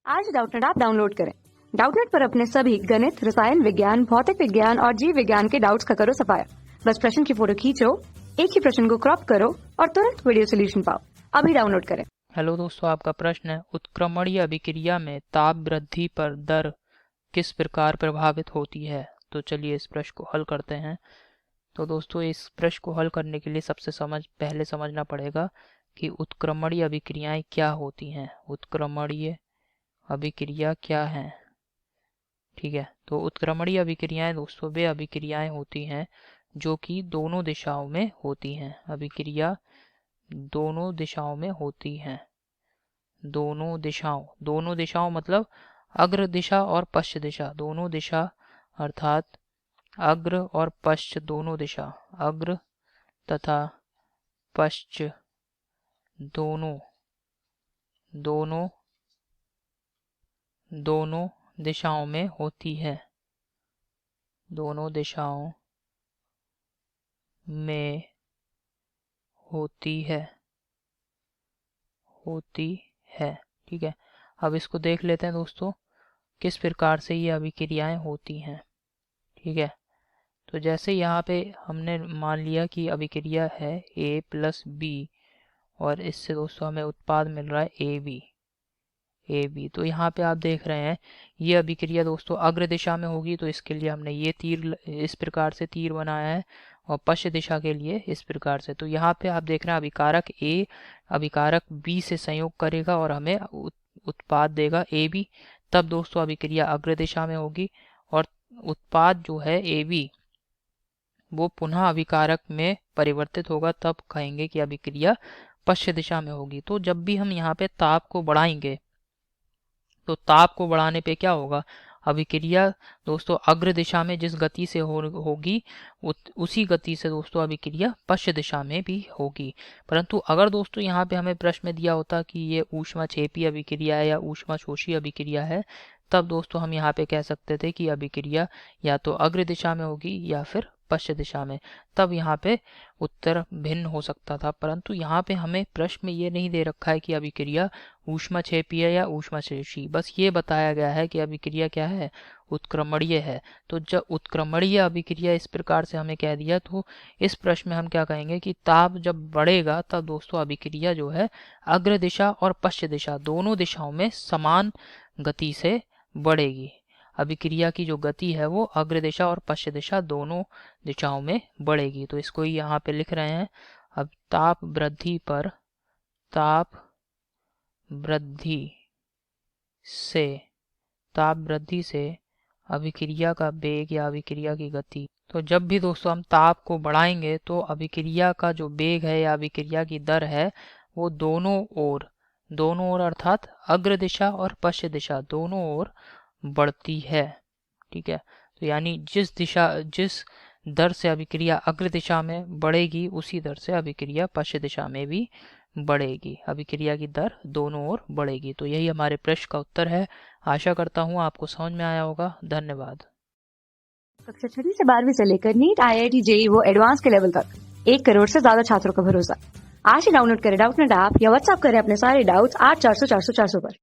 आज Doubtnut app download करें। Doubtnut पर अपने सभी गणित, रसायन विज्ञान, भौतिक विज्ञान और जीव विज्ञान के डाउट्स का करो सफाया। बस प्रश्न की फोटो खींचो, एक ही प्रश्न को क्रॉप करो और तुरंत वीडियो सोल्यूशन पाओ। अभी डाउनलोड करें। हेलो दोस्तों, आपका प्रश्न है उत्क्रमणीय अभिक्रिया में ताप वृद्धि पर दर किस प्रकार प्रभावित होती है। तो चलिए इस प्रश्न को हल करते हैं। तो दोस्तों, इस प्रश्न को हल करने के लिए सबसे पहले समझना पड़ेगा कि उत्क्रमणीय अभिक्रियाएं क्या होती हैं। उत्क्रमणीय अभिक्रिया क्या है, ठीक है। तो उत्क्रमणीय अभिक्रियाएं दोस्तों वे अभिक्रियाएं होती हैं जो कि दोनों दिशाओं में होती हैं। अभिक्रिया दोनों दिशाओं में होती हैं। दोनों दिशाओं मतलब अग्र दिशा और पश्च दिशा, दोनों दिशा अर्थात अग्र और पश्च दोनों दिशा, अग्र तथा पश्च दोनों दिशाओं में होती है। दोनों दिशाओं में होती है, ठीक है। अब इसको देख लेते हैं दोस्तों किस प्रकार से ये अभिक्रियाएं होती हैं, ठीक है। तो जैसे यहाँ पे हमने मान लिया कि अभिक्रिया है A + B और इससे दोस्तों हमें उत्पाद मिल रहा है AB। तो यहाँ पे आप देख रहे हैं ये अभिक्रिया दोस्तों अग्र दिशा में होगी, तो इसके लिए हमने ये तीर इस प्रकार से तीर बनाया है और पश्च दिशा के लिए इस प्रकार से। तो यहाँ पे आप देख रहे हैं अभिकारक A अभिकारक B से संयोग करेगा और हमें उत्पाद देगा AB। तब दोस्तों अभिक्रिया अग्र दिशा में होगी और उत्पाद जो है AB वो पुनः अभिकारक में परिवर्तित होगा, तब कहेंगे कि अभिक्रिया पश्च दिशा में होगी। तो जब भी हम यहाँ पे ताप को बढ़ाएंगे तो ताप को बढ़ाने पे क्या होगा, अभिक्रिया दोस्तों अग्र दिशा में जिस गति से होगी उसी गति से दोस्तों अभिक्रिया पश्च दिशा में भी होगी। परंतु अगर दोस्तों यहाँ पे हमें प्रश्न में दिया होता कि ये ऊष्माक्षेपी अभिक्रिया है या ऊष्माशोषी अभिक्रिया है, तब दोस्तों हम यहाँ पे कह सकते थे कि अभिक्रिया या तो अग्र दिशा में होगी या फिर पश्च दिशा में, तब यहाँ पे उत्तर भिन्न हो सकता था। परंतु यहाँ पे हमें प्रश्न में ये नहीं दे रखा है कि अभिक्रिया ऊष्माक्षेपीय या ऊष्माशोषी, बस ये बताया गया है कि अभिक्रिया क्या है, उत्क्रमणीय है। तो जब उत्क्रमणीय अभिक्रिया इस प्रकार से हमें कह दिया, तो इस प्रश्न में हम क्या कहेंगे कि ताप जब बढ़ेगा तब दोस्तों अभिक्रिया जो है अग्र दिशा और पश्च दिशा दोनों दिशाओं में समान गति से बढ़ेगी। अभिक्रिया की जो गति है वो अग्र दिशा और पश्च दिशा दोनों दिशाओं में बढ़ेगी। तो इसको ही यहाँ पे लिख रहे हैं। अब ताप वृद्धि से अभिक्रिया का वेग या अभिक्रिया की गति। तो जब भी दोस्तों हम ताप को बढ़ाएंगे तो अभिक्रिया का जो वेग है या अभिक्रिया की दर है वो दोनों ओर अर्थात अग्र दिशा और पश्च दिशा दोनों ओर बढ़ती है, ठीक है। तो यानी जिस दर से अभिक्रिया अग्र दिशा में बढ़ेगी उसी दर से अभिक्रिया पश्च दिशा में भी बढ़ेगी। अभिक्रिया की दर दोनों ओर बढ़ेगी। तो यही हमारे प्रश्न का उत्तर है। आशा करता हूँ आपको समझ में आया होगा। धन्यवाद। कक्षा 6 से 12वीं से लेकर नीट, IIT, JEE वो एडवांस के लेवल तक 1 करोड़ से ज्यादा छात्रों का भरोसा। आज ही डाउनलोड करें डाउटनेट ऐप या व्हाट्सएप करें अपने सारे डाउट्स 8400 400 400 पर।